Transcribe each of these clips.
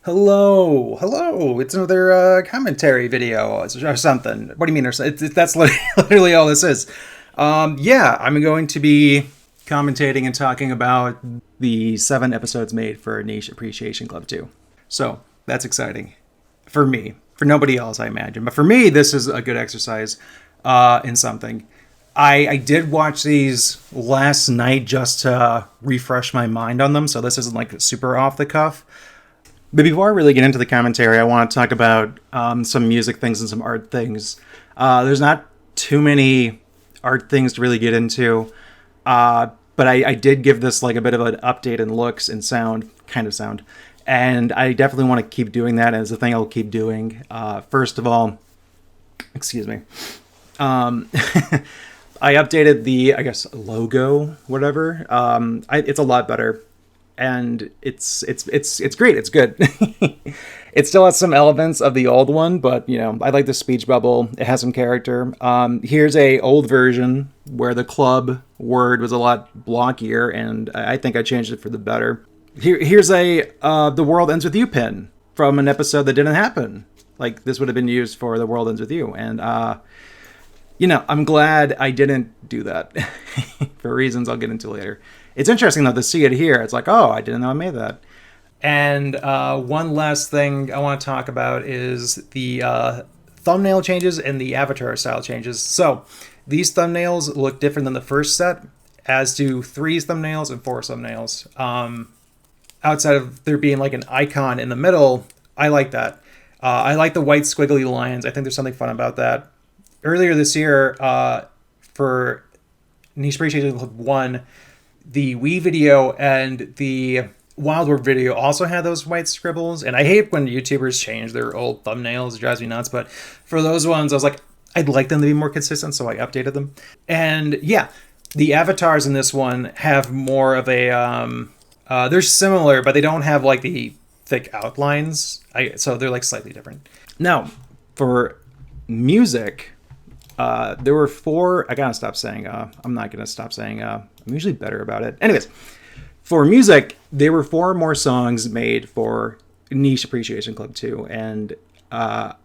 Hello. It's another commentary video or something. What do you mean? That's literally all this is. Yeah, I'm going to be commentating and talking about the 7 episodes made for Niche Appreciation Club 2. So that's exciting for me. For nobody else, I imagine, but for me, this is a good exercise in something. I did watch these last night just to refresh my mind on them, so this isn't like super off the cuff. But before I really get into the commentary, I want to talk about some music things and some art things. There's not too many art things to really get into, but I did give this like a bit of an update in looks and sound, kind of sound. And I definitely want to keep doing that, and it's a thing I'll keep doing. First of all, excuse me. I updated the, I guess, logo, whatever. It's a lot better. And it's great. It's good. It still has some elements of the old one, but I like the speech bubble. It has some character. Here's a old version where the club word was a lot blockier, and I think I changed it for the better. Here's a the world ends with you pin from an episode that didn't happen. Like this would have been used for the world ends with you, and I'm glad I didn't do that for reasons I'll get into later. It's interesting, though, to see it here. It's like, oh, I didn't know I made that. And one last thing I want to talk about is the thumbnail changes and the avatar style changes. So these thumbnails look different than the first set, as do 3's thumbnails and 4's thumbnails. Outside of there being like an icon in the middle, I like that. I like the white squiggly lines. I think there's something fun about that. Earlier this year, for Niche Appreciation Club 1, the Wii video and the Wild World video also had those white scribbles, and I hate when YouTubers change their old thumbnails. It drives me nuts, but for those ones, I was like, I'd like them to be more consistent, so I updated them. And yeah, the avatars in this one have more of a... they're similar, but they don't have like the thick outlines, so they're like slightly different. Now, for music... there were 4. I gotta stop saying. I'm not gonna stop saying. I'm usually better about it. Anyways, for music, there were 4 more songs made for Niche Appreciation Club 2, and I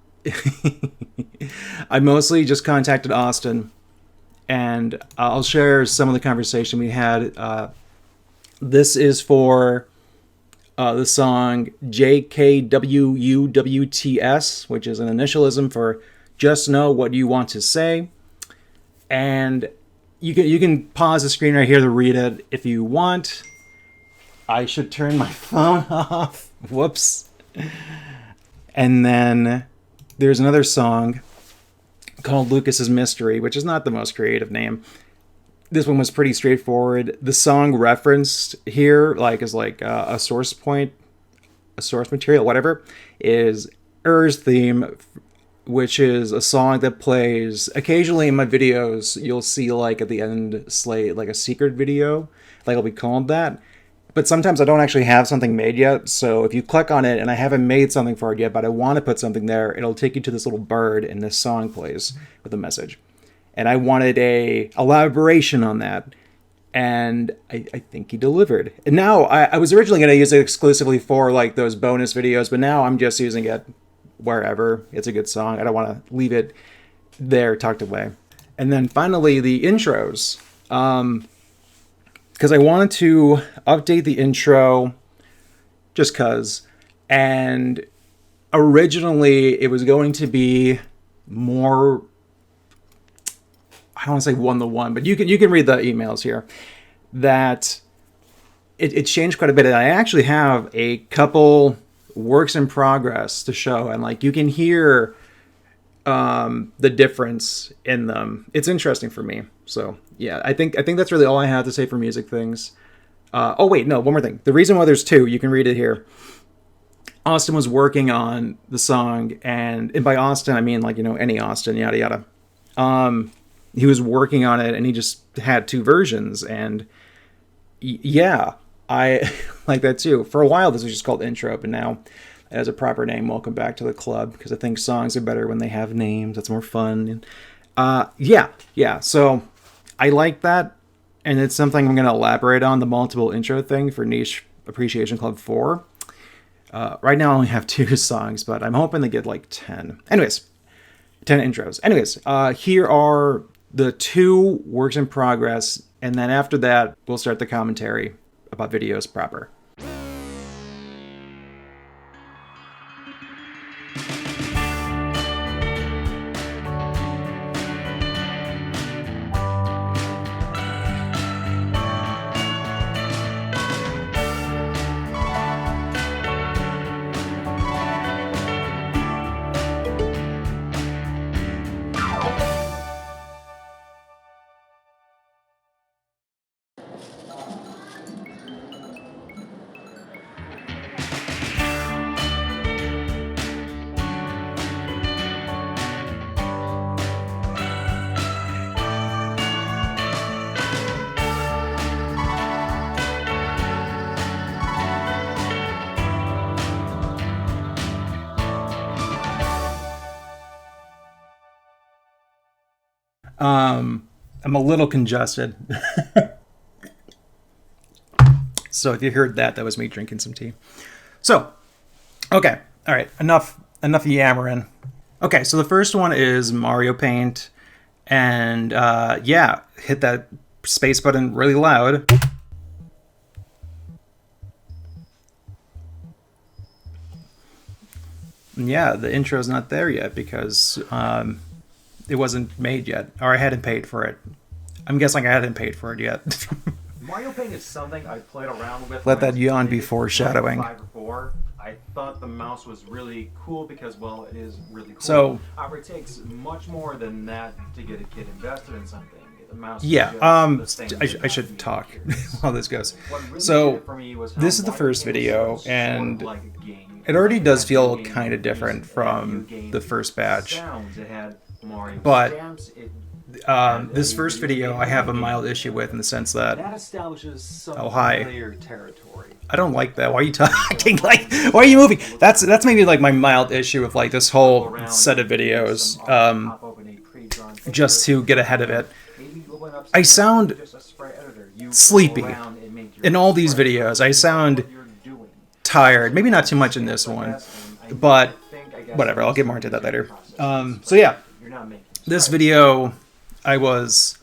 mostly just contacted Austin, and I'll share some of the conversation we had. This is for the song JKWUWTS, which is an initialism for Just Know What You Want to Say. And you can pause the screen right here to read it if you want. I should turn my phone off. Whoops. And then there's another song called Lucas's Mystery, which is not the most creative name. This one was pretty straightforward. The song referenced here, is a source point, a source material, whatever, is Ur's theme, which is a song that plays occasionally in my videos. You'll see at the end slate like a secret video, it'll be called that. But sometimes I don't actually have something made yet, so if you click on it and I haven't made something for it yet, but I want to put something there, it'll take you to this little bird and this song plays with a message. And I wanted a elaboration on that, and I think he delivered. And now I was originally going to use it exclusively for those bonus videos, but now I'm just using it wherever. It's a good song. I don't want to leave it there tucked away. And then finally the intros, because I wanted to update the intro just because. And originally it was going to be more, I don't want to say one-to-one, but you can read the emails here, that it changed quite a bit. And I actually have a couple works in progress to show, and you can hear the difference in them. It's interesting for me. So yeah, I think that's really all I have to say for music things. Oh wait, no, one more thing. The reason why there's 2, you can read it here. Austin was working on the song, and by Austin I mean any Austin, yada yada. He was working on it, and he just had 2 versions, and yeah, I like that too. For a while, this was just called intro, but now it has a proper name. Welcome back to the club, because I think songs are better when they have names. That's more fun. Yeah. So I like that, and it's something I'm going to elaborate on, the multiple intro thing for Niche Appreciation Club 4. Right now I only have 2 songs, but I'm hoping to get like 10. Anyways, 10 intros. Anyways, here are the 2 works in progress, and then after that, we'll start the commentary about videos proper. I'm a little congested. So if you heard that, that was me drinking some tea. So, okay. All right. Enough yammering. Okay, so the first one is Mario Paint. And yeah, hit that space button really loud. And yeah, the intro's not there yet because it wasn't made yet, or I hadn't paid for it. I'm guessing I hadn't paid for it yet. Mario Paint is something I played around with. Let that yawn be foreshadowing. I thought the mouse was really cool because, well, it is really cool. So, however, it takes much more than that to get a kid invested in something. The mouse yeah, I should talk while this goes. Really so, was this is the first video, and it already does feel kind of different from the first batch. But this first video I have a mild issue with in the sense that establishes some hi. territory. I don't like that. Why are you talking? Like, why are you moving? That's maybe like my mild issue with like this whole set of videos. Just to get ahead of it. I sound sleepy in all these videos. I sound tired. Maybe not too much in this one, but whatever. I'll get more into that later. So yeah, this video, the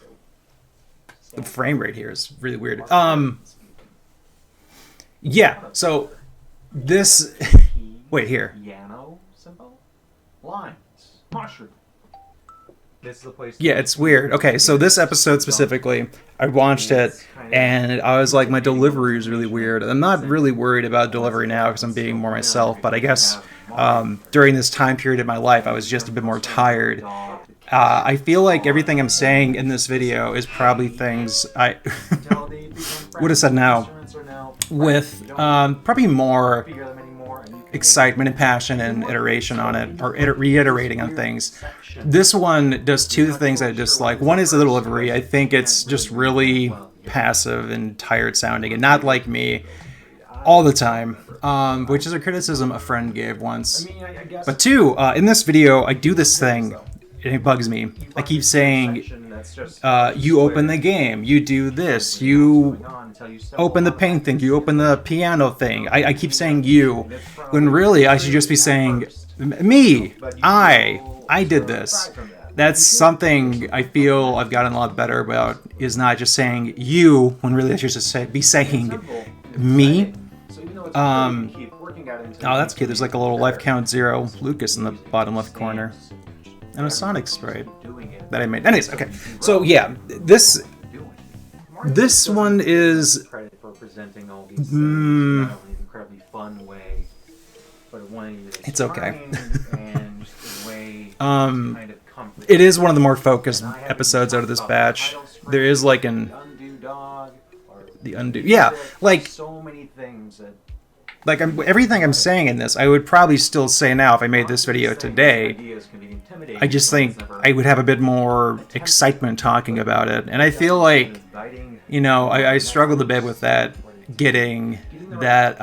frame rate here is really weird. Yeah, so this, wait here. Piano symbol, lines, mushroom. This is the place. Yeah, it's weird. Okay, so this episode specifically, I watched it and I was like, my delivery is really weird. I'm not really worried about delivery now because I'm being more myself, but I guess during this time period of my life, I was just a bit more tired. I feel like everything I'm saying in this video is probably things I would have said now with probably more excitement and passion and iteration on it, or reiterating on things. This one does 2 things I dislike. One is the delivery. I think it's just really passive and tired sounding, and not like me all the time, which is a criticism a friend gave once. But 2, in this video, I do this thing, and it bugs me. I keep saying, you open the game, you do this, you open the paint thing, you open the piano thing. I keep saying you, when really I should just be saying me, I did this. That's something I feel I've gotten a lot better about, is not just saying you, when really I should just be saying me. Oh, that's cute. There's like a little life count 0 Lucas in the bottom left corner. And a Sonic spray that I made. Anyways, okay. So yeah, this one is it's okay. It is one of the more focused episodes out of this batch. There is like the undo. Yeah, like so many things that. Like, everything I'm saying in this, I would probably still say now if I made this video today. I just think I would have a bit more excitement talking about it. And I feel like, you know, I struggled a bit with that, getting that,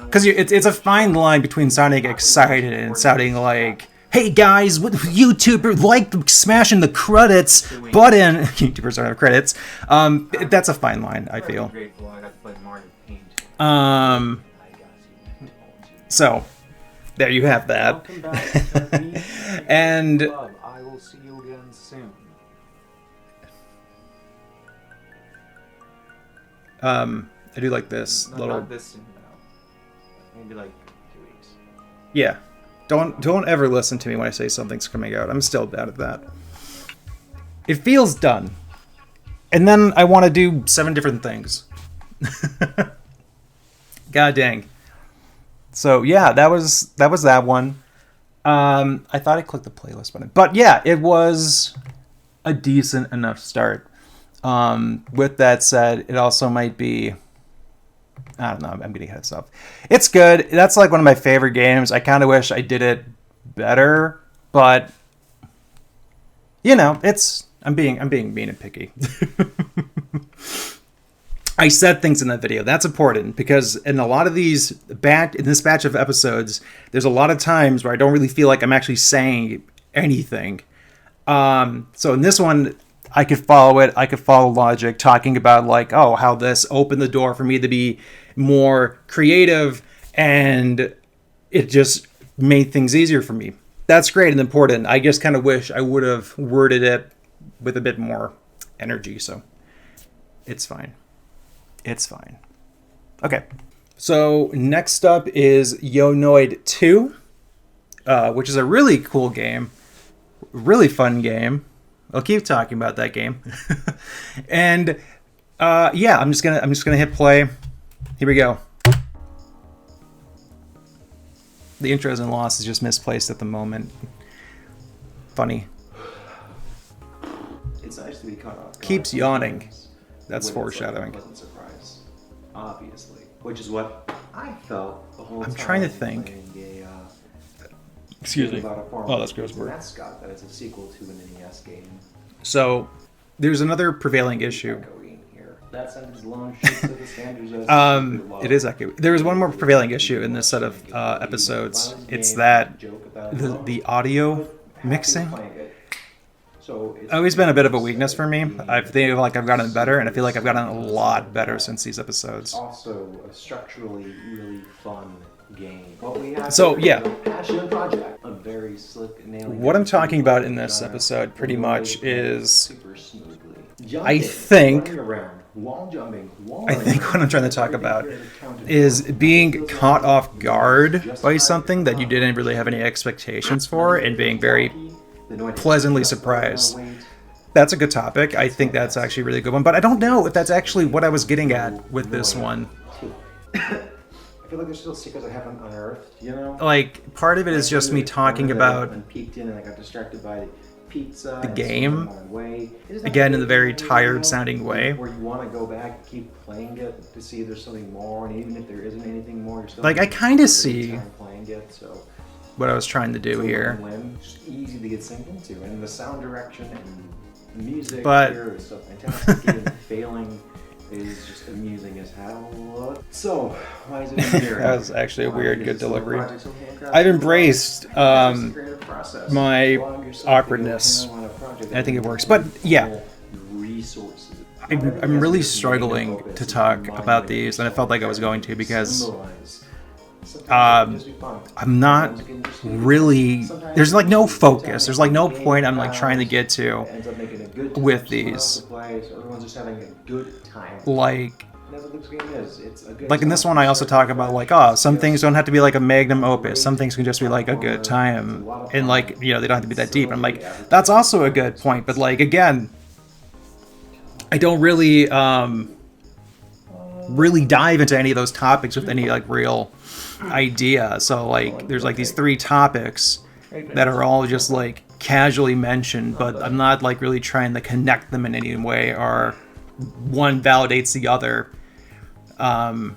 because it's a fine line between sounding excited and sounding like, hey guys, YouTuber, like smashing the credits button. YouTubers don't have credits. That's a fine line, I feel. Um, so there you have that. Welcome back to me And Club. I will see you again soon. I do like this No, little. not this soon though. Maybe like 2 weeks. Yeah. Don't ever listen to me when I say something's coming out. I'm still bad at that. It feels done. And then I want to do 7 different things. God dang. So yeah, that was that one. I thought I clicked the playlist button. But yeah, it was a decent enough start. With that said, it also might be, I don't know, I'm getting ahead of stuff. It's good. That's like one of my favorite games. I kind of wish I did it better, but you know, I'm being mean and picky. I said things in that video. That's important because in a lot of these in this batch of episodes, there's a lot of times where I don't really feel like I'm actually saying anything. So in this one, I could follow it. I could follow logic, talking about like, oh, how this opened the door for me to be more creative, and it just made things easier for me. That's great and important. I just kind of wish I would have worded it with a bit more energy. So it's fine. It's fine. Okay. So next up is Noid II, which is a really cool game, really fun game. I'll keep talking about that game. And yeah, I'm just gonna hit play. Here we go. The intros and loss is just misplaced at the moment. Funny. It's nice to be caught off. Keeps yawning. That's foreshadowing. Like a pleasant surprise, obviously. Which is what I felt the whole I'm time. trying to think. Playing Excuse me. about a farm Oh, that's gross word. mascot that is a sequel to an NES game. So there's another prevailing issue. Echoing here. That sentence alone should set the standards as super low. It is accurate. There is one more prevailing issue in this set of episodes. It's that the audio mixing. So it's Always been a bit of a weakness for me. I feel like I've gotten better, and I feel like I've gotten a lot better since these episodes. also a structurally really fun game. What we have So, here yeah. is a passion project, a very slick nailing. What I'm talking about in this episode pretty much is, super smoothly. I think Running around, wall jumping, wall I think what I'm trying to talk about is being caught off guard by something that you didn't really have any expectations for, and being very pleasantly surprised. That's a good topic. I think that's actually a really good one, but I don't know if that's actually what I was getting at with this one. I feel like there's still secrets I haven't unearthed, you know? Like, part of it is just me talking about And peeked in and I got distracted by pizza. the and game, so on my way. Isn't that again, in a very you know, tired-sounding way. Where you want to go back and keep playing it to see if there's something more, and even if there isn't anything more, you're still Like, I kinda see playing it, so what I was trying to do here. when just easy to get sink into, and the sound direction and the music But- here is so fantastic. Even failing is just amusing as hell. So why is it here? That was actually a Why weird, is good this delivery. project so handcrafted? I've embraced It's a creative process. my Allow yourself to go awkwardness. handle on a project and I think it that works. But yeah, needs resources. I'm really struggling to talk about these, and I felt like I was going to because I'm not really. There's like no focus. There's like no point I'm like trying to get to with these. Like in this one, I also talk about like, oh, some things don't have to be like a magnum opus. Some things can just be like a good time, and like, you know, they don't have to be that deep. I'm like, that's also a good point. But like, again, I don't really really dive into any of those topics with any like real idea. So like, there's like these 3 topics that are all just like casually mentioned, but I'm not like really trying to connect them in any way, or one validates the other. I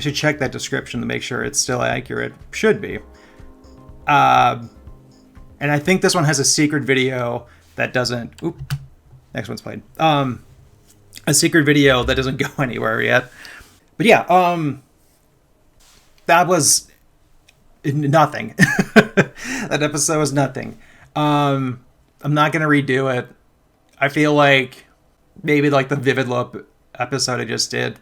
should check that description to make sure it's still accurate. Should be. And I think this one has a secret video that doesn't. Oop. Next one's played. A secret video that doesn't go anywhere yet. But yeah, that was nothing. That episode was nothing. I'm not gonna redo it. I feel like maybe like the Vivid Loop episode I just did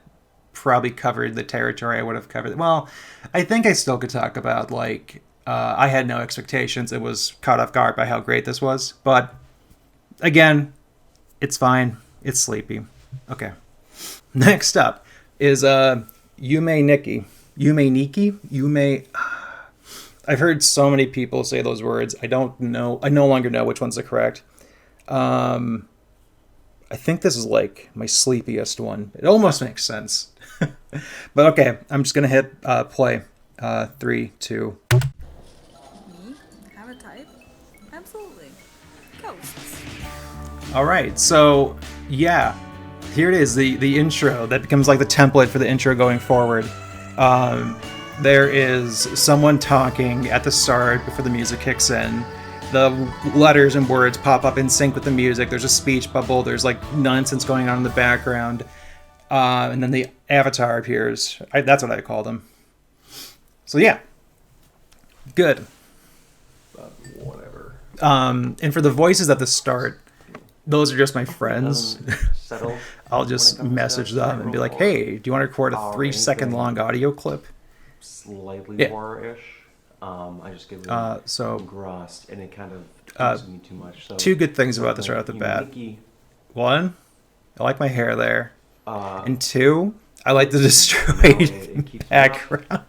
probably covered the territory I would have covered. Well, I think I still could talk about, like, I had no expectations. It was caught off guard by how great this was. But, again, it's fine. It's sleepy. Okay. Next up is Yume Nikki. Yume Nikki? Yume... I've heard so many people say those words. I don't know. I no longer know which one's the correct. I think this is like my sleepiest one. It almost makes sense. But okay, I'm just going to hit play. 3, 2. Me? Have a type? Absolutely. Ghosts. All right, so yeah, here it is, the intro that becomes like the template for the intro going forward. There is someone talking at the start before the music kicks in. The letters and words pop up in sync with the music. There's a speech bubble. There's like nonsense going on in the background. And then the avatar appears. That's what I called him. So yeah, good. But whatever. And for the voices at the start, those are just my friends. Settle. I'll just message them and be like, hey, do you want to record a 3-second long audio clip? Slightly Yeah. horror-ish. I just get So engrossed, and it kind of confused me too much. So, 2 good things about this right off the Yume bat. Nikki, 1, I like my hair there. uh, And 2, I like the it destroyed keeps me up. background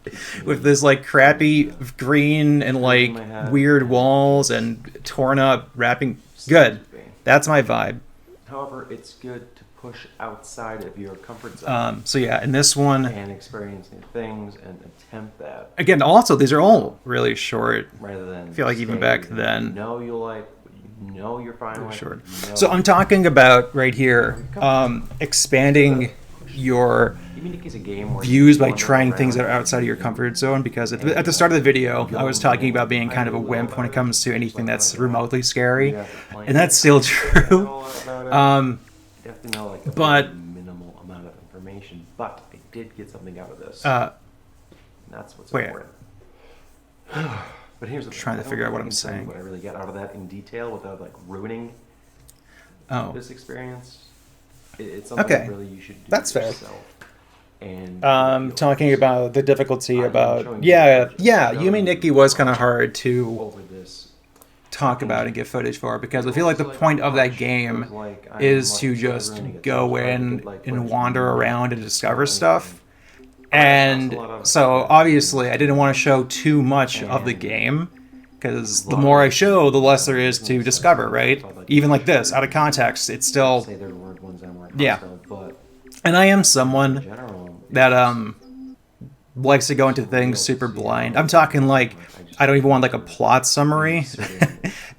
with this like crappy green and like weird walls and torn up wrapping. Good. That's my vibe. However, it's good to push outside of your comfort zone So yeah, in this one, and experience new things and attempt that again, also these are all really short. rather than I feel like even stay back with what then, you know you like, what you know you're fine with. short. You know So I'm talking about right here, expanding your Yume Nikki's a game where views you by wander trying things that around are outside of your comfort zone, because at the start of the video I was talking about being kind of a wimp when it comes to anything that's remotely scary, and that's still true. You have to know like a But- very minimal amount of information, but I did get something out of this. That's what's wait. important. But here's the thing, Trying to I don't figure out what think I'm I can tell you saying. What I really get out of that in detail without like ruining Oh, this experience. It's something Okay. that really you should do That's fair. yourself. And talking about the difficulty I'm about showing you yeah, pictures. yeah, I'm Yume showing Nikki you was kind of hard to over this. talk about and get footage for, because I feel like the point of that game is to just go in and wander around and discover stuff. And so obviously I didn't want to show too much of the game, because the more I show, the less there is to discover, right? Even like this, out of context, it's still... Say there weren't ones that weren't Yeah. hostile, but And I am in someone general, that likes to go into things super blind. I'm talking like, I don't even want like a plot summary,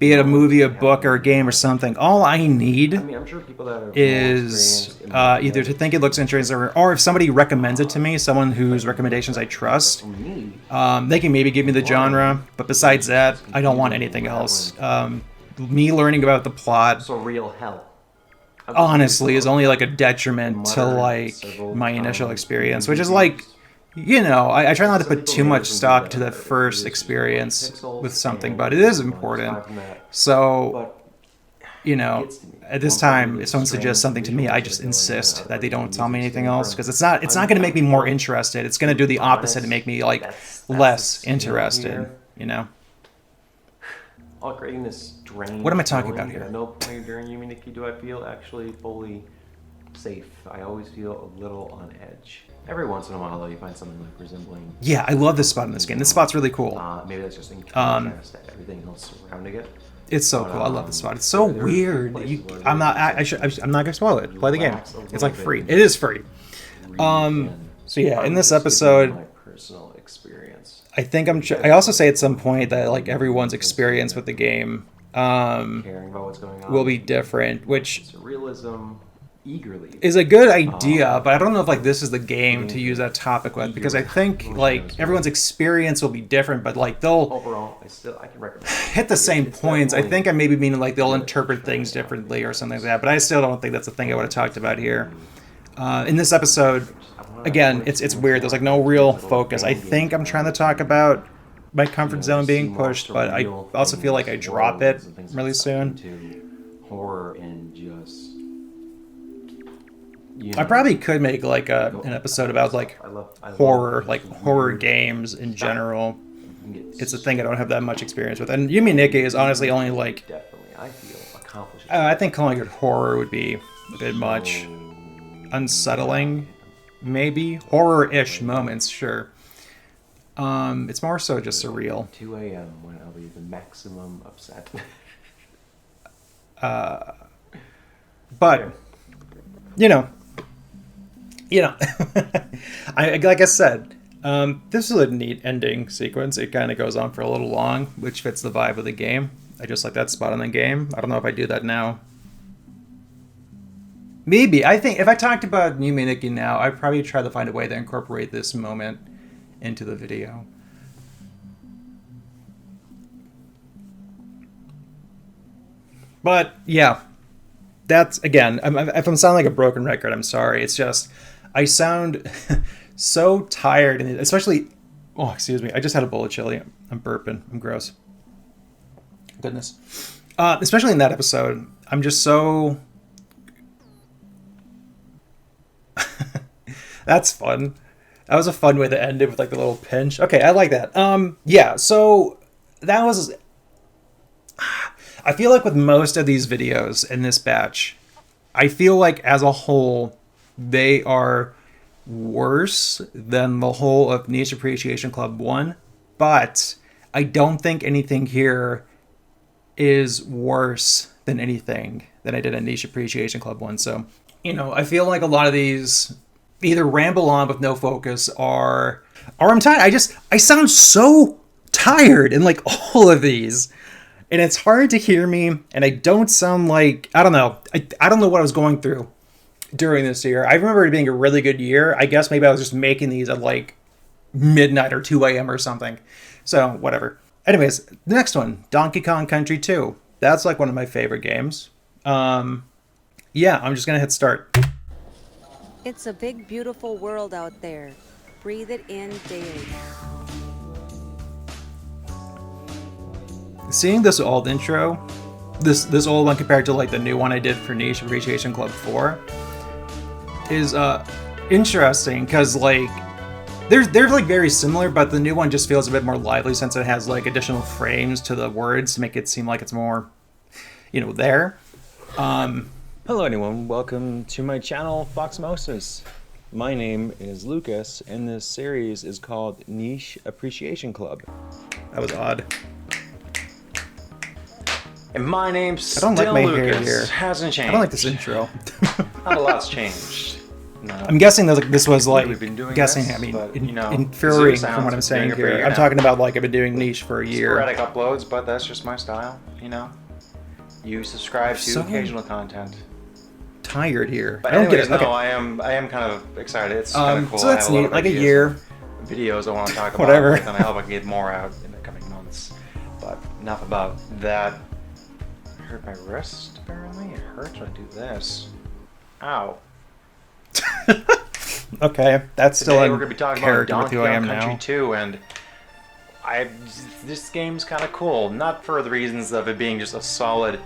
be it a movie, a book, or a game or something. All I need I mean, I'm sure people that have more is experience in either to think it looks interesting, or if somebody recommends it to me, someone whose recommendations I trust, For me, they can maybe give me the genre, but besides that, I don't want anything else. Me learning about the plot, so real hell. honestly, is only like a detriment to like my initial experience, which is like, you know, I try not to put too much stock to the first experience with something, but it is important. So, But you know, at this time, if someone suggests something to me, I just insist that they don't tell me anything else, because it's not going to make me more interested. It's going to do the opposite and make me like less interested, you know? all creating this strange. What am I talking feeling about here? At no point during Yume Nikki do I feel actually fully safe. I always feel a little on edge. Every once in a while, though, you find something like resembling. Yeah, I love this spot in this game. This spot's really cool. Maybe that's just in contrast to everything else surrounding it. It's so cool. I love this spot. It's so weird. I'm not gonna spoil it. Play the game. It's like free. It is free. So yeah, in this episode, My personal experience. I think I also say at some point that like everyone's experience with the game Caring about what's going on. will be different, which Surrealism eagerly. is a good idea, but I don't know if like this is the game to use that topic with, because I think like everyone's experience will be different, but like they'll Overall, I can recommend. hit the same It's points. I definitely- think I maybe mean like they'll interpret things differently or something like that, but I still don't think that's the thing I would have talked about here. In this episode, again, it's weird. There's like no real focus. I think I'm trying to talk about my comfort zone being pushed, but I also feel like I drop it really soon. Into horror and just I probably could make like an episode about like horror, like horror games in general. It's a thing I don't have that much experience with. And Yume Nikki is honestly only like... Definitely, I feel accomplished. I think calling it horror would be a bit much. Unsettling, maybe. Horror-ish moments, sure. It's more so just surreal. 2 a.m. when I'll be the maximum upset. But, you know, like I said, this is a neat ending sequence. It kind of goes on for a little long, which fits the vibe of the game. I just like that spot in the game. I don't know if I do that now. Maybe. I think if I talked about Yume Nikki now, I'd probably try to find a way to incorporate this moment into the video. But, yeah. That's, again, if I'm sounding like a broken record, I'm sorry. It's just, I sound so tired, and especially, oh, excuse me, I just had a bowl of chili. I'm burping. I'm gross. Goodness. Especially in that episode, I'm just so... That's fun. That was a fun way to end it with like the little pinch. Okay, I like that. Yeah, so that was... I feel like with most of these videos in this batch, I feel like as a whole, they are worse than the whole of Niche Appreciation Club 1, but I don't think anything here is worse than anything that I did in Niche Appreciation Club 1. So, you know, I feel like a lot of these either ramble on with no focus or I'm tired. I sound so tired in like all of these. And it's hard to hear me, and I don't sound like, I don't know. I don't know what I was going through during this year. I remember it being a really good year. I guess maybe I was just making these at like midnight or 2 a.m. or something. So, whatever. Anyways, the next one, Donkey Kong Country 2. That's like one of my favorite games. Yeah, I'm just going to hit start. It's a big, beautiful world out there. Breathe it in daily. Seeing this old intro, this old one compared to like the new one I did for Niche Appreciation Club 4 is interesting because like they're like very similar, but the new one just feels a bit more lively since it has like additional frames to the words to make it seem like it's more, you know, there. Hello everyone, welcome to my channel Foxmosis. My name is Lucas and this series is called Niche Appreciation Club. That was odd. And my name's I don't still like my hair Lucas. here. Hasn't changed. I don't like this intro. Not a lot's changed. No. I'm guessing that this was like We've been doing guessing. this, I mean, but, you know, inferring Zoom from what I'm sounds saying been doing it for a here. year I'm now. talking about like I've been doing Niche for a year. Sporadic uploads, but that's just my style, you know. You subscribe to So occasional content. Tired here. But I don't anyways, get it. no, Okay. I am kind of excited. It's kind of cool. So that's I have a lot neat. of Like a ideas year. of videos I want to talk about. Whatever. And I hope I can get more out in the coming months. But enough about that. I hurt my wrist, apparently. It hurts when I do this. Ow. Okay, that's still Today a we're going to be talking about character with Donkey who I Kong am Country now. 2, and this game's kind of cool. Not for the reasons of it being just a solid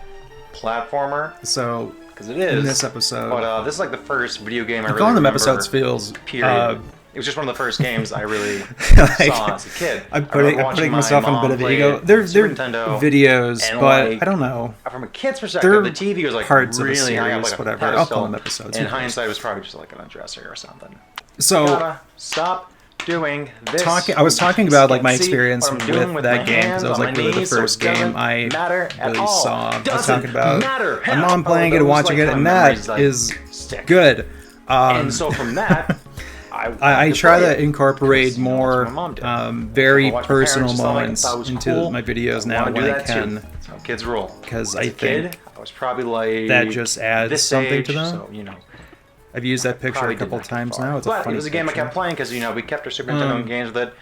platformer, So because it is. in this episode, But this is like the first video game I really calling them remember. episodes feels Period. It was just one of the first games I really like, saw as a kid. I'm I remember putting watching my myself in a bit of play ego. it They're on Super Nintendo, videos, and, but like, I don't know. from a kid's perspective, They're the TV was like parts of a really high up, series, like a whatever. I'll pedestal. call them episodes, In who cares? hindsight, it was probably just like an undresser or something. So Gotta stop doing this. I was talking about like my Can't see experience what I'm doing with that my game hands because it was on like my really the knees, so first it doesn't game I matter at really all. saw. I was Doesn't talking about matter my at mom all. playing it Those, and watching like, it, kind and of that memories, like, is stick. good. And so from that, I try play to it, incorporate because, you know, more that's what my mom did. very I watched my parents personal just thought, like, moments thought it was into cool. my videos I now wanna when do I that too. can. That's how kids roll. Because As I a think kid, I was probably like that just adds this something age, to them. So, you know, I've used that picture probably a couple didn't get times far. now. It's a But funny it was a game I picture. kept playing because, you know, we kept our Super Nintendo games with it.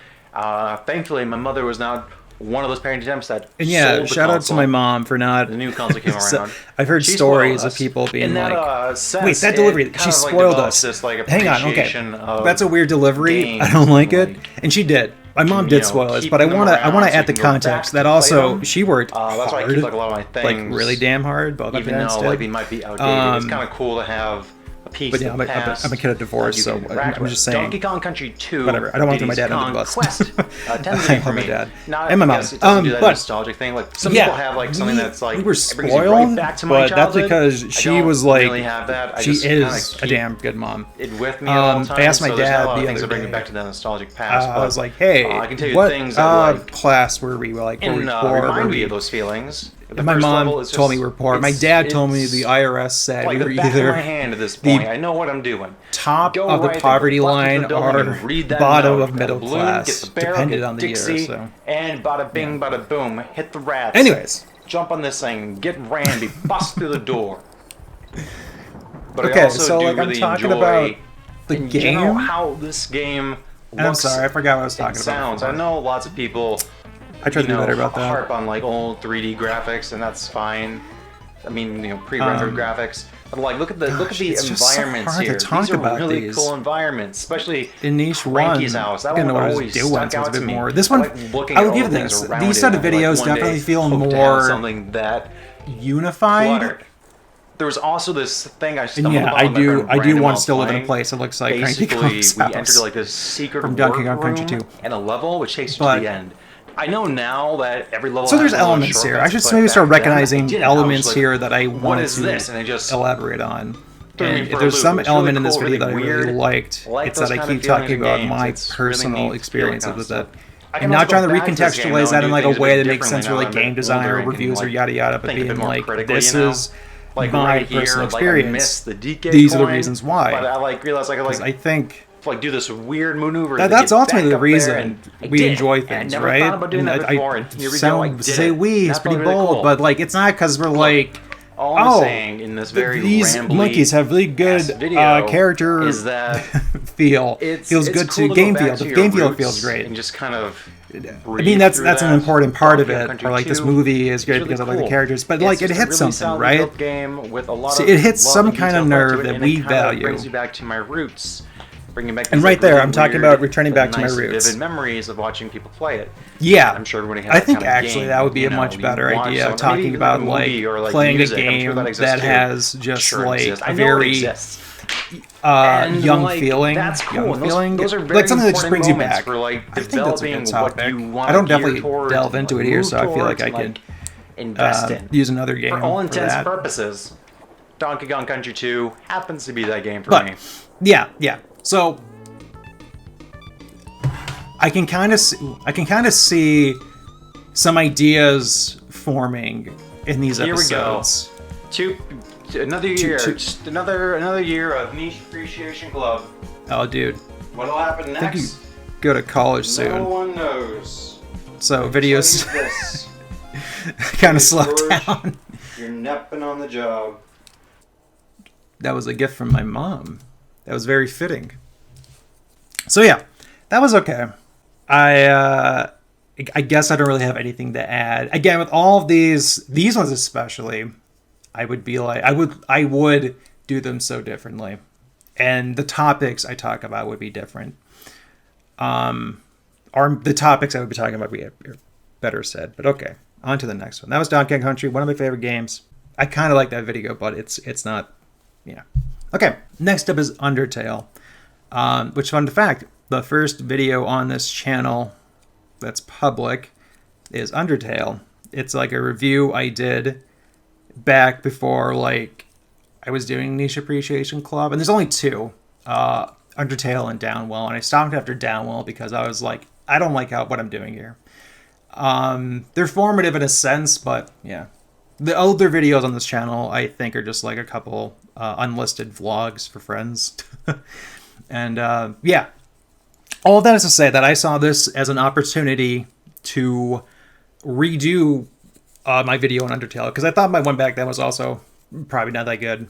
Thankfully, my mother was not one of those parenting attempts that And yeah, sold the shout out to console. my mom for not. The new console came So- around. I've heard She stories spoiled of us. people being In that, like, sense, "Wait, that it delivery, kind she of, like, spoiled developed us." This, like, Hang on, okay, appreciation of that's a weird delivery. games, I don't like it, like, and she did. My mom you did know, spoil us, keeping but I them want to around so add the you can go back context to that play also them. she worked that's why I hard, keep like a lot of my like things, really damn hard. Both my even parents though did. like they might be outdated. It's Um, kind of cool to have a piece But yeah, of the past. I'm a kid of divorce, you so can interact I'm with. just saying. Donkey Kong Country 2. Whatever. I don't want to throw my Diddy's dad under the Kong bus. Quest tends to I be for love my me. dad. Not, And my I mom. guess it doesn't do that But- nostalgic thing. Like some Yeah, people have like something that's like we were it brings you right spoiled, back to my but that's childhood. because I she don't was like, really have that. I she just kinda is a keep damn good mom. it with me all the time. I asked my so there's not dad a lot of the things other that bring me day. back to the nostalgic past. I but, was like, hey, I can tell you what things that like class were we? Like, were we poor? remind Were me we- of those feelings. The And my first level mom is told me just- we were poor. My it's- dad told me it's the IRS said like we the were back of my either hand at this the point. I know what I'm doing. top Go of the right there, poverty go up to line the building or and read that bottom note, of get middle the balloon, class, get the barrel, depended get on the Dixie, year. So, and bada bing, bada boom, hit the rats. anyways, Jump on this thing, get Randy, bust through the door. But I okay, also so do like really I'm talking enjoy about the in game. general how this game And I'm looks sorry, I forgot what I was and talking about. sounds. before. I know lots of people I tried to do better about harp that. on like old 3D graphics, and that's fine. I mean, pre-rendered graphics. But like, look at the gosh, it's just so environments hard to here. talk These are about really these. cool environments, especially In niche Cranky's one, house. I That didn't know one what I was always doing, stuck so it's out a to bit me. more. This I one, like looking I at will give all the things this. around These it, set of and, like, videos one day definitely feel hope to have more something that unified. cluttered. There was also this thing I And stumbled yeah, upon. I with my do. friend I do Brandon want while to still live in a playing. place that looks like Cranky Basically, Kong's we house. entered like this secret From Donkey Kong workroom Country 2. and a level which takes you But- to the end. I know now that every level. So has there's little elements here. I shortcuts, should but maybe start back then, I recognizing didn't. I was elements like, here that I what wanted is to this? And it just elaborate on. threw me And for if a there's loop. some It's really element in this cool, video that I really really weird. liked, I like it's that those I kind of keep talking feelings in about games. my It's really personal neat experience feeling with kind it. of stuff. I And can not also trying to go back to this game, recontextualize though, that and in do like a things a way bit that makes differently sense for now like that I'm game a bit design older or and can, reviews or like, yada yada, but think a bit being more like critically, this you know? is Like my right here, personal like I experience. missed the DK These are the coin, reasons why. But I like realized I could Because like I think like do this weird maneuver. that's get ultimately back the up there, reason and I we did. enjoy And I things, never right? thought about doing And that before, and here we go. I sound did say it. we, it's That felt pretty really bold, cool. but like it's not because we're like, All I'm oh, saying in this very these rambly monkeys have really good video character is that feel. it's Feels it's good cool to go game back feel. to The your game feel roots feels great. and just kind of. I mean, that's an important part of it. Or like this movie is great really because I like the cool. characters, but It's like it just a hits really something, solidly right? built game with a lot See, of it hits love some and kind of detail put nerve to it, that and we it kinda value. brings you back to my roots. Bringing back And these, right like, there, really I'm talking weird, about returning but back to my nice, roots. Vivid memories of watching people play it. Yeah, I'm sure everybody has I that think kind of actually game, that would be you a know, much you better watch idea. something, Talking maybe even about a like movie or, like, playing music. a I'm sure game that that exists too. has I'm just sure it like exists. I a know it very exists. young like, feeling. That's cool. Young And those, feeling. those are very like something that just important brings you moments back. for like I think that's a developing good what topic. you want. I don't definitely delve into it here, so I feel like I can invest in. use another game For all for intents that. and purposes, Donkey Kong Country 2 happens to be that game for But me. yeah. So I can kind of see some ideas forming in these Here we episodes. go. Another year. two- Just another year of Niche Appreciation Club. Oh, dude, What'll happen I think you next? go to college No soon, one knows. so videos Tell you this. kind of slow George, down. You're napping on the job. That was a gift from my mom. That was very fitting. So yeah, that was okay. I guess I don't really have anything to add. Again, with all of these ones especially, I would be like, I would do them so differently, and the topics I talk about would be different. Or the topics I would be talking about would be better said. But okay, on to the next one. That was Donkey Kong Country, one of my favorite games. I kind of like that video, but it's not. Yeah. Okay, next up is Undertale, which, fun fact, the first video on this channel that's public is Undertale. It's like a review I did back before, like, I was doing Niche Appreciation Club, and there's only two, Undertale and Downwell, and I stopped after Downwell because I was like, I don't like what I'm doing here. They're formative in a sense, but yeah. The older videos on this channel, I think, are just like a couple unlisted vlogs for friends. And yeah, all of that is to say that I saw this as an opportunity to redo my video on Undertale, because I thought my one back then was also probably not that good.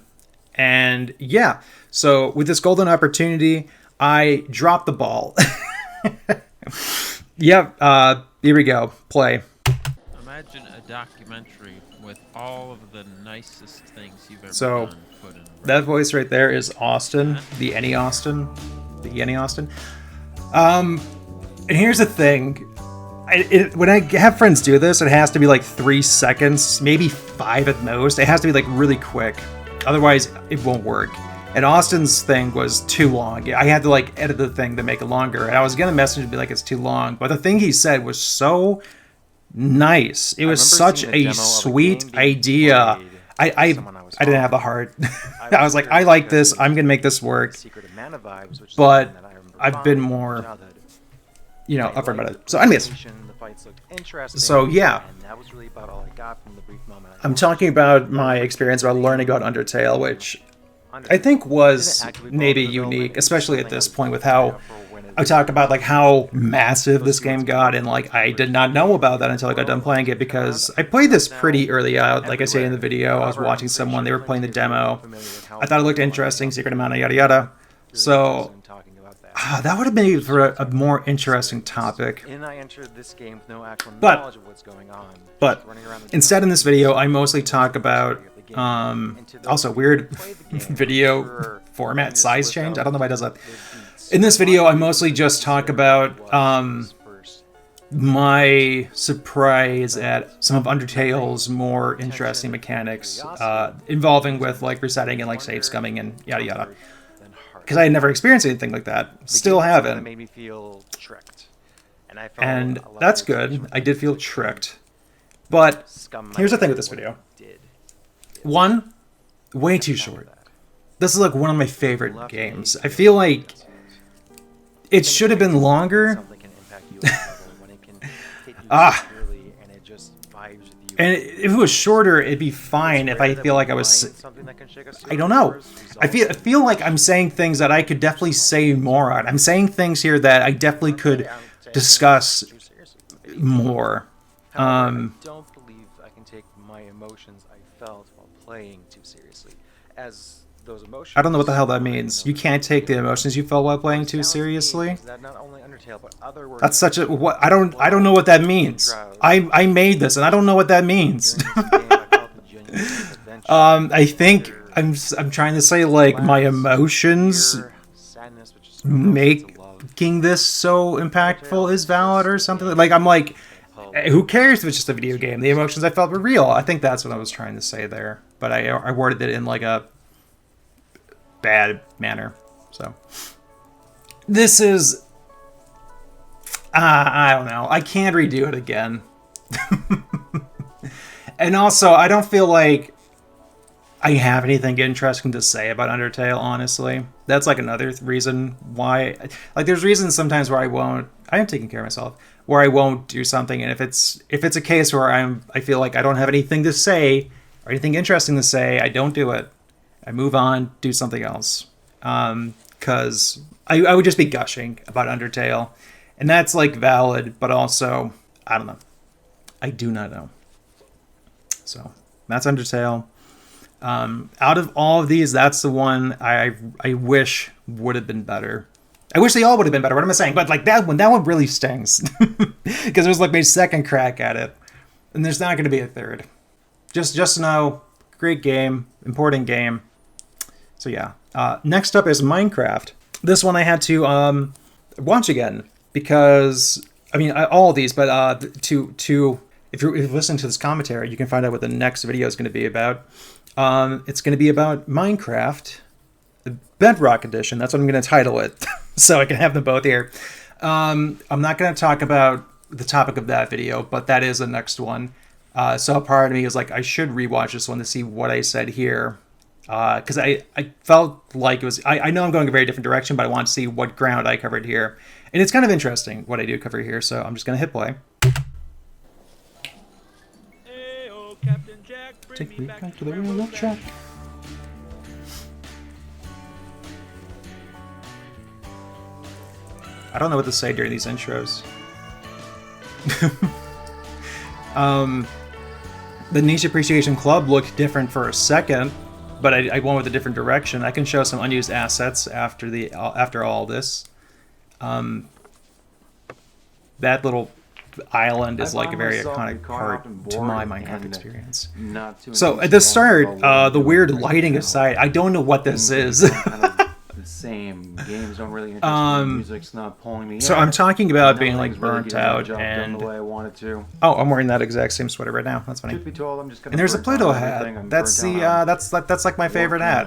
And yeah, so with this golden opportunity, I dropped the ball. Yep, here we go. Play. Imagine a documentary with all of the nicest things you've ever So, done put in. That voice right there is Austin, the Yenny Austin. The Yenny Austin. And here's the thing. When I have friends do this, it has to be like 3 seconds, maybe 5 at most. It has to be like really quick. Otherwise, it won't work. And Austin's thing was too long. I had to like edit the thing to make it longer. And I was gonna message and be like, it's too long. But the thing he said was so nice. It was such a sweet idea. I didn't have the heart. I was like, I like this. I'm gonna make this work. But I've been more, you know, upfront about it. So anyways, so yeah, I'm talking about my experience about learning about Undertale, which I think was maybe unique, especially at this point with how I talk about like how massive this game got, and like I did not know about that until I got done playing it, because I played this pretty early out. Like I say in the video, I was watching someone, they were playing the demo. I thought it looked interesting, secret amount of yada yada. So that would have been for a more interesting topic. But instead in this video, I mostly talk about also weird video format size change. I don't know why it does that. In this video, I mostly just talk about my surprise at some of Undertale's more interesting mechanics involving with like resetting and like save scumming and yada yada. Because I had never experienced anything like that. Still haven't. And that's good. I did feel tricked. But here's the thing with this video. One, way too short. This is like one of my favorite games. I feel like it should have been longer. And if it was shorter, it'd be fine if I feel like I was... I don't know. I feel like I'm saying things that I could definitely say more on. I'm saying things here that I definitely could discuss more. I don't believe I can take my emotions I felt while playing too seriously, as those emotions... I don't know what the hell that means. You can't take the emotions you felt while playing too seriously? That's such a... What? I don't know what that means. I made this, and I don't know what that means. I think I'm trying to say, like, my emotions making this so impactful is valid or something. Like, I'm like... Who cares if it's just a video game? The emotions I felt were real. I think that's what I was trying to say there. But I worded it in like a bad manner. So this is... I don't know. I can't redo it again. And also, I don't feel like I have anything interesting to say about Undertale, honestly. That's like another reason why... Like, there's reasons sometimes where I am taking care of myself, where I won't do something, and if it's a case where I feel like I don't have anything to say, or anything interesting to say, I don't do it. I move on, do something else. Because I would just be gushing about Undertale. And that's, like, valid, but also, I don't know. I do not know. So, that's Undertale. Out of all of these, that's the one I wish would have been better. I wish they all would have been better, what am I saying? But, like, that one really stings. Because it was, like, my second crack at it. And there's not going to be a third. Just know, great game, important game. So, yeah. Next up is Minecraft. This one I had to watch again. Because, I mean, all of these, but if you're listening to this commentary, you can find out what the next video is going to be about. It's going to be about Minecraft, the Bedrock Edition. That's what I'm going to title it, so I can have them both here. I'm not going to talk about the topic of that video, but that is the next one. So part of me is like, I should rewatch this one to see what I said here. Because I felt like it was... I know I'm going a very different direction, but I want to see what ground I covered here. And it's kind of interesting what I do cover here, so I'm just going to hit play. Take me back to the railroad track. I don't know what to say during these intros. The Niche Appreciation Club looked different for a second, but I went with a different direction. I can show some unused assets after all this. That little island is like a very iconic part to my Minecraft experience. So at the start, the weird lighting aside, I don't know what this is. The same games don't really interest me. Music's not pulling me in. So I'm talking about being like burnt out and the way I wanted to. Oh, I'm wearing that exact same sweater right now. That's funny. Truth be told, I'm just gonna and there's a Pluto hat. That's the that's like my favorite hat.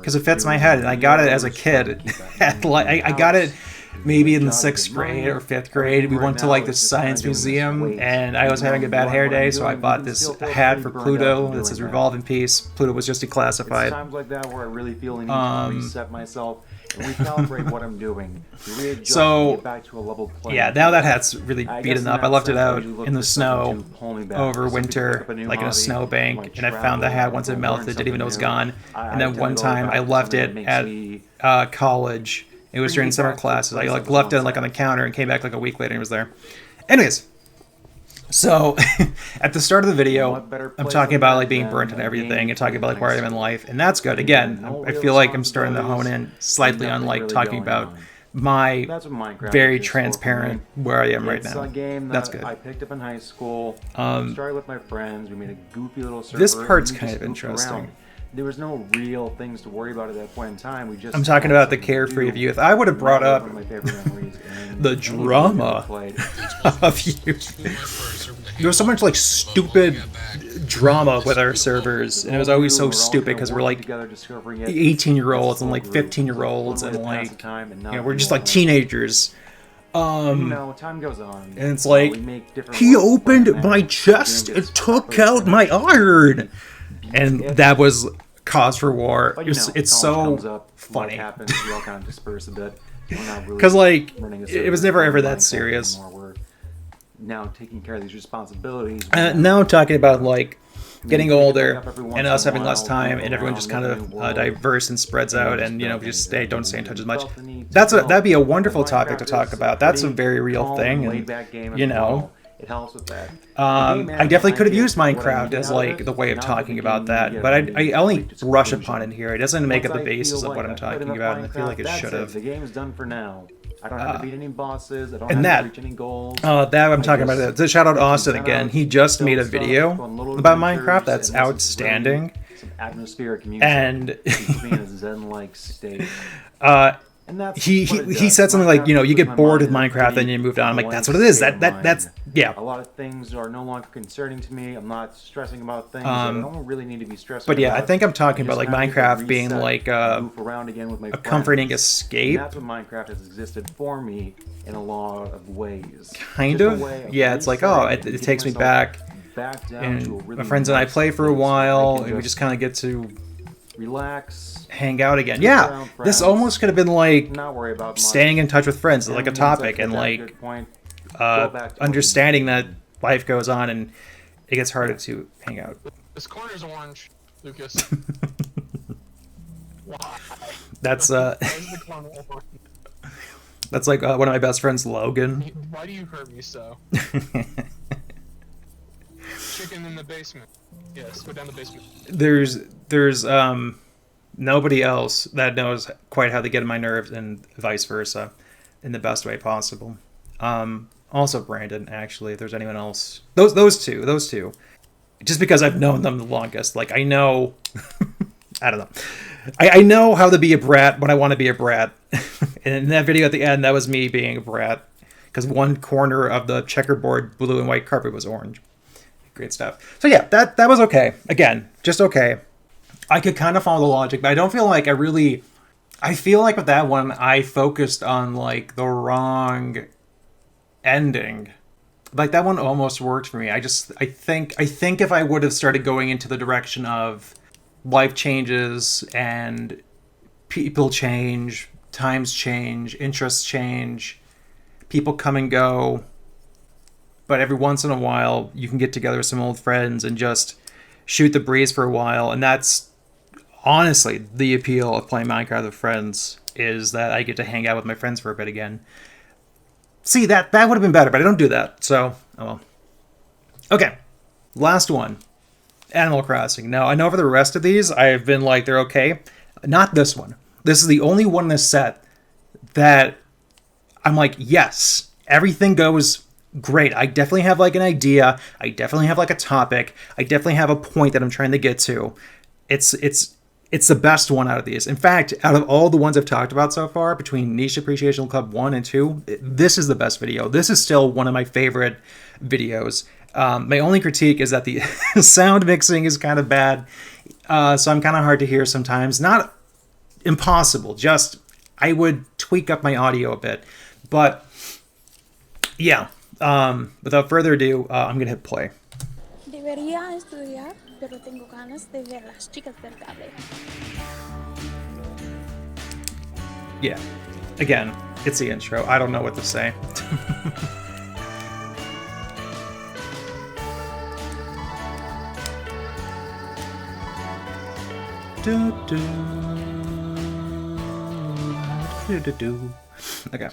because it fits my head, and I got it as a kid. I got it maybe in the 6th grade or 5th grade. We went to like the science museum, and I was having a bad hair day, so I bought this hat for Pluto that says "Revolve in Peace." Pluto was just declassified. Times like that where I really feel I need to reset myself and recalibrate what I'm doing. Readjust So, and get back to a level playing yeah, now that hat's really I guess beaten in up. that I left it sense, I out usually look in the for something snow to pull me back. over Just to pick winter, up a new like in a hobby, snowbank, like and I found the hat travel, once it learn melted, didn't even know it was something gone. new. And then tend one to go time back I to left something it that makes at me college. It was bring during me summer back to classes. I place like I left it once like on the at. counter and came back like a week later and it was there. Anyways, so at the start of the video, What better I'm place talking than about that like being than burnt and a everything, game and talking about like playing where I am in next life, and that's good. Again, no I real feel like I'm starting to hone responsibilities, in slightly on nothing like really talking going about on. my That's what Minecraft very is for transparent me. where I am right It's now. a game That's that good. I picked up in high school. Started with my friends. We made a goofy little server. This and part's we kind just of goofed interesting. around. There was no real things to worry about at that point in time. We just I'm talking had about the something to carefree do. of youth. I would have brought That was up one of my favorite memories in the any game I've drama ever played. of youth. There was so much like stupid drama with our servers, and it was always so stupid because we're like 18-year-olds and like 15-year-olds, and like, you know, we're just like teenagers. Time goes on. And it's like, we make different he worlds opened from my that. chest Doing and this took proper out my explanation. iron, and that was cause for war. But, It's college so comes up, funny. Life happens, we all kind of disperse a bit. We're not really Because like running a it was server never ever in that Minecraft serious. anymore. We're now taking care of these responsibilities. Now I'm talking about like getting pick it back older up every once and in us a having less while, time, move and everyone around, just make kind a of new world, diverse and spreads out, and you know we just don't stay in touch as much. felt the need to That'd be a build. wonderful Minecraft topic to talk is about. That's a pretty very real calm thing, and and laid-back game you as know. well. It helps with that. I definitely could have used Minecraft as like the way of Not talking the about beginning, that, but I only right to brush conclusion. upon it here. It doesn't make it Once the I basis feel of what like I'm I've played talking enough about, and I feel like it Minecraft, should that's have. The game is done for now. I don't have to beat any bosses. I don't and have that- to reach any goals. That I'm talking about. just So shout out Austin set again. out, He just build made a stuff, video go on little about adventures, Minecraft that's and listen to outstanding. some atmospheric music. And keeps me in a zen-like state. And that's he what it he does. said something like, you know, you puts get my bored with mind in a Minecraft and pretty you moved on. I'm like, blank that's what it is. state of That's mind. yeah. A lot of things are no longer concerning to me. I'm not stressing about things that I don't really need to be stressing But yeah, about. I think I'm talking about Just like kinda need to Minecraft being reset like and goof around again with my a friends. comforting And escape. that's what Minecraft has existed for me in a lot of ways. Kind Just a of. way Yeah, it's like, oh, resetting it and takes me getting back. myself down to a And really my friends and I nice play for a place where I while, can and we just kind of get to relax, hang out again. Get Yeah, around this friends, almost could have been like not worry about much. staying in touch with friends, like a And once I topic, get and to that like good point, go back to what understanding we that did. life goes on and it gets harder to hang out. This corner's orange, Lucas. Why? That's Why is the corner orange? that's like one of my best friends, Logan. Why do you hurt me so? Chicken in the basement. Yes, go down the basement. There's nobody else that knows quite how to get on my nerves, and vice versa, in the best way possible. Also Brandon, actually, if there's anyone else. Those two. Just because I've known them the longest. Like, I know I don't know. I know how to be a brat when I want to be a brat. And in that video at the end, that was me being a brat. Because one corner of the checkerboard blue and white carpet was orange. Great stuff. So yeah, that was okay. Again, just okay. I could kind of follow the logic, but I don't feel like I feel like with that one, I focused on like the wrong ending. Like that one almost worked for me. I think if I would have started going into the direction of life changes and people change, times change, interests change, people come and go, but every once in a while you can get together with some old friends and just shoot the breeze for a while. And that's honestly the appeal of playing Minecraft with friends, is that I get to hang out with my friends for a bit again. See, that would have been better, but I don't do that, so oh well. Okay, last one. Animal Crossing. Now, I know for the rest of these, I've been like, they're okay. Not this one. This is the only one in this set that I'm like, yes, everything goes great. I definitely have like an idea. I definitely have like a topic. I definitely have a point that I'm trying to get to. It's the best one out of these. In fact, out of all the ones I've talked about so far, between Niche Appreciation Club 1 and 2, this is the best video. This is still one of my favorite videos. My only critique is that the sound mixing is kind of bad, so I'm kind of hard to hear sometimes. Not impossible. Just I would tweak up my audio a bit, but yeah. Without further ado, I'm gonna hit play. Debería estudiar, pero tengo ganas de ver las chicas del cable. Yeah. Again, it's the intro. I don't know what to say. Okay.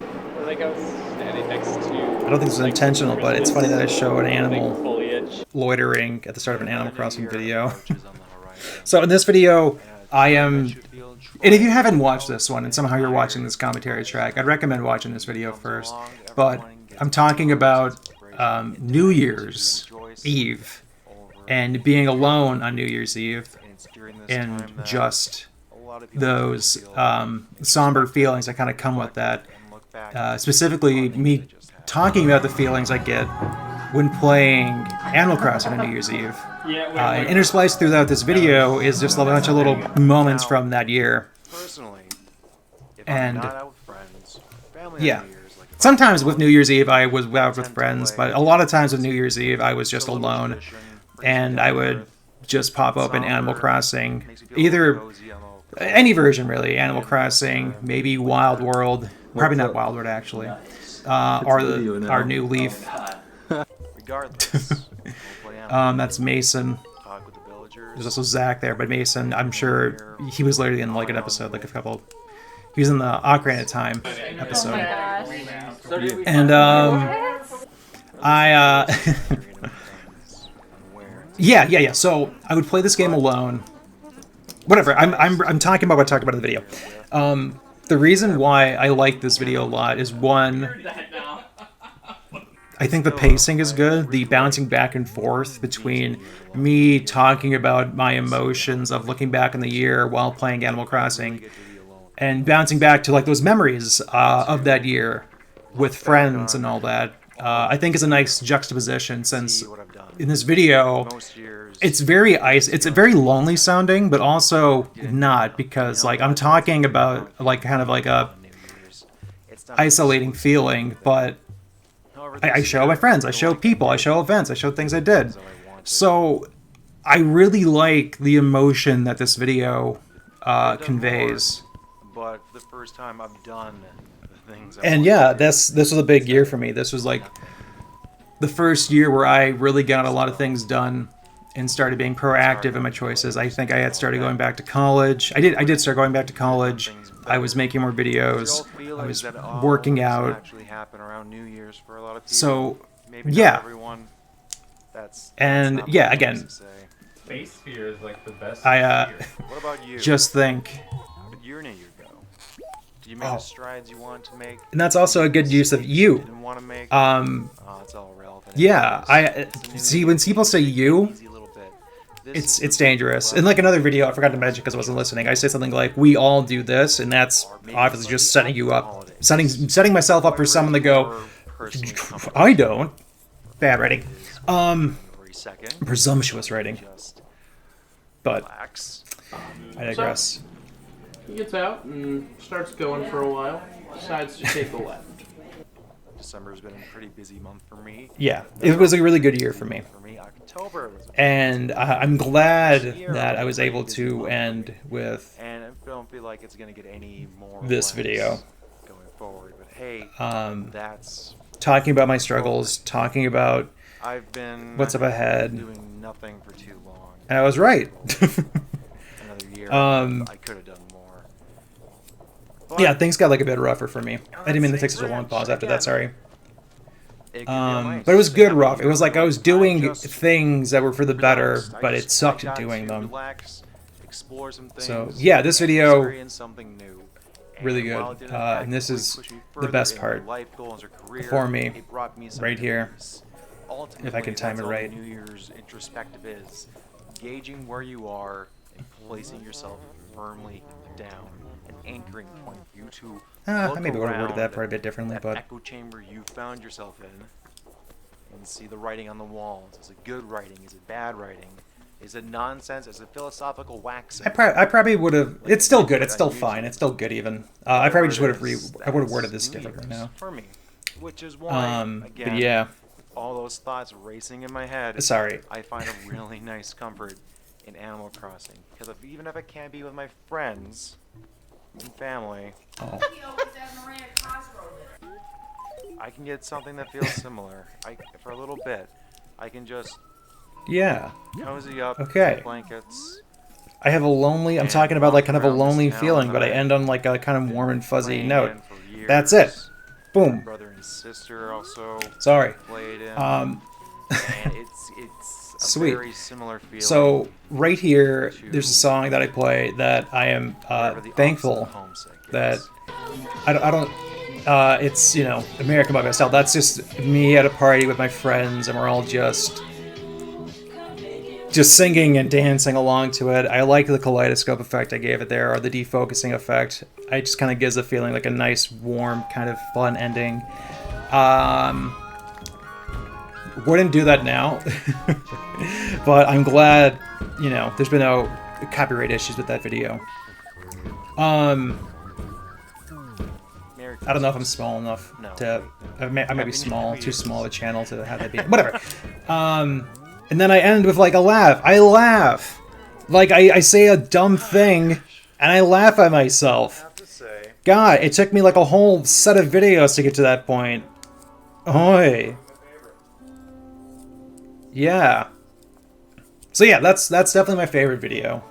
I think I was standing next to. I don't think this is intentional, but it's funny that I show an animal foliage. loitering at the start of an Animal Crossing video. So in this video, I am... And if you haven't watched this one, and somehow you're watching this commentary track, I'd recommend watching this video first. But I'm talking about New Year's Eve, and being alone on New Year's Eve, and just those somber feelings that kind of come with that. Specifically, me talking about the feelings I get when playing Animal Crossing on New Year's Eve. And interspliced throughout this video is just a bunch of little moments from that year. And yeah, sometimes with New Year's Eve I was out with friends, but a lot of times with New Year's Eve I was just alone, and I would just pop open Animal Crossing, either any version really, Animal Crossing, maybe Wild World, probably not Wild World actually, or our new Leaf. That's Mason. There's also Zach there, but Mason, I'm sure he was literally in like an episode, like a couple. He was in the Ocarina of Time episode. And yeah. So I would play this game alone. Whatever. I'm talking about what I talked about in the video. The reason why I like this video a lot is, one, I think the pacing is good. The bouncing back and forth between me talking about my emotions of looking back in the year while playing Animal Crossing, and bouncing back to like those memories of that year with friends and all that, I think is a nice juxtaposition, since in this video it's very it's very lonely sounding, but also not, because like I'm talking about like kind of like a isolating feeling, but I show my friends, I show people, I show events, I show things I did. So I really like the emotion that this video conveys. But the first time I've done the things. And yeah, this was a big year for me. This was like the first year where I really got a lot of things done and started being proactive in my choices. I think I had started going back to college. I did start going back to college. I was making more videos. I was working out. So yeah. And yeah, again, Space Sphere is like the best. What about you? just think. How did your New Year go? Did you make the strides you wanted to make? And that's also a good use of you. Didn't want to make? It's all relevant. Yeah, I see when people say you, it's dangerous. In like another video, I forgot to mention because I wasn't listening, I say something like, we all do this, and that's obviously just setting you up, setting myself up for someone to go, I don't. Bad writing. Presumptuous writing. But I digress. He gets out and starts going for a while. Decides to take a left. December's been a pretty busy month for me. Yeah, it was a really good year for me. October was and I'm glad that I was able to end with and I don't feel like it's gonna get any more this video going forward. But hey, that's talking about my struggles, talking about I've been what's up ahead, doing nothing for too long. And I was right. Another year, I could have done more. But yeah, things got like a bit rougher for me. I didn't mean to take such a long pause after that. Sorry. But it was good rough. It was like I was doing things that were for the better, but it sucked at doing them. So yeah, this video really good, and this is the best part for me right here. If I can time it right. New Year's introspective is gauging where you are and placing yourself firmly down, an anchoring point for you to I maybe would have worded that part a bit differently, but echo chamber you found yourself in, and see the writing on the walls. Is it good writing? Is it bad writing? Is it nonsense? Is it philosophical waxing? I probably would have. Like, It's still good. like It's still unusual. fine. It's still good even. I probably just would have I would have That's worded this New differently Year's now. for me, which is why But again, yeah, all those thoughts racing in my head. sorry. I find a really nice comfort in Animal Crossing because even if I can't be with my friends and family, Oh. I can get something that feels similar. For a little bit, I can just Yeah. cozy up Okay. in blankets. I have a lonely. I'm And talking about like walk kind of a around this lonely town feeling, that but I I've end on like a kind of warm and fuzzy playing note. in for That's it. years. Boom. My brother and sister also Sorry. played in. Um. And it's a Sweet. very similar feeling. So right here, there's a song that I play that I am wherever the thankful opposite of homesick that is. I don't. It's, you know, American by Myself. That's just me at a party with my friends, and we're all just singing and dancing along to it. I like the kaleidoscope effect I gave it there, or the defocusing effect. It just kind of gives a feeling like a nice, warm, kind of fun ending. Wouldn't do that now, but I'm glad, you know, there's been no copyright issues with that video. Merry I don't know if I'm small enough No. to. I may be small, Happy too New small a Year's. channel to have that be. Whatever. And then I end with like a laugh. I laugh, like I say a dumb thing, and I laugh at myself. I have to say, God, it took me like a whole set of videos to get to that point. Oi. Yeah. So yeah, that's definitely my favorite video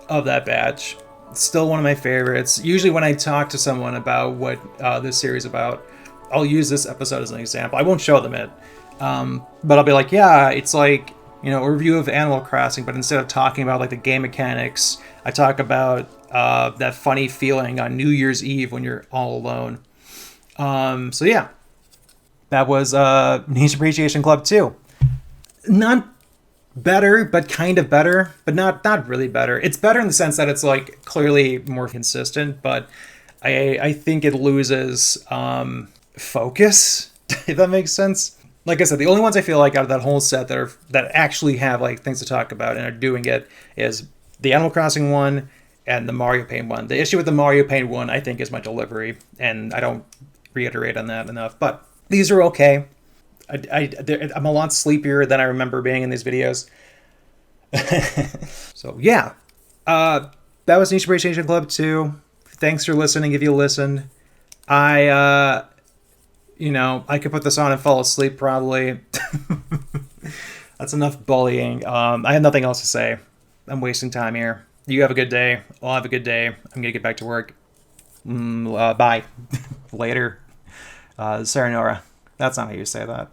of that batch. It's still one of my favorites. Usually when I talk to someone about what this series is about, I'll use this episode as an example. I won't show them it. But I'll be like, yeah, it's like, you know, a review of Animal Crossing, but instead of talking about like the game mechanics, I talk about that funny feeling on New Year's Eve when you're all alone. So yeah, that was Niche Appreciation Club 2. Not better, but kind of better, but not really better. It's better in the sense that it's like clearly more consistent, but I think it loses focus, if that makes sense. Like I said, the only ones I feel like out of that whole set that actually have like things to talk about and are doing it is the Animal Crossing one and the Mario Paint one. The issue with the Mario Paint one, I think, is my delivery, and I don't reiterate on that enough. But these are okay. I'm a lot sleepier than I remember being in these videos. So yeah, that was Niche Appreciation Club 2. Thanks for listening if you listened. You know, I could put this on and fall asleep probably. That's enough bullying. I have nothing else to say. I'm wasting time here. You have a good day. I'll have a good day. I'm going to get back to work. Bye. Later. Sayonara. That's not how you say that.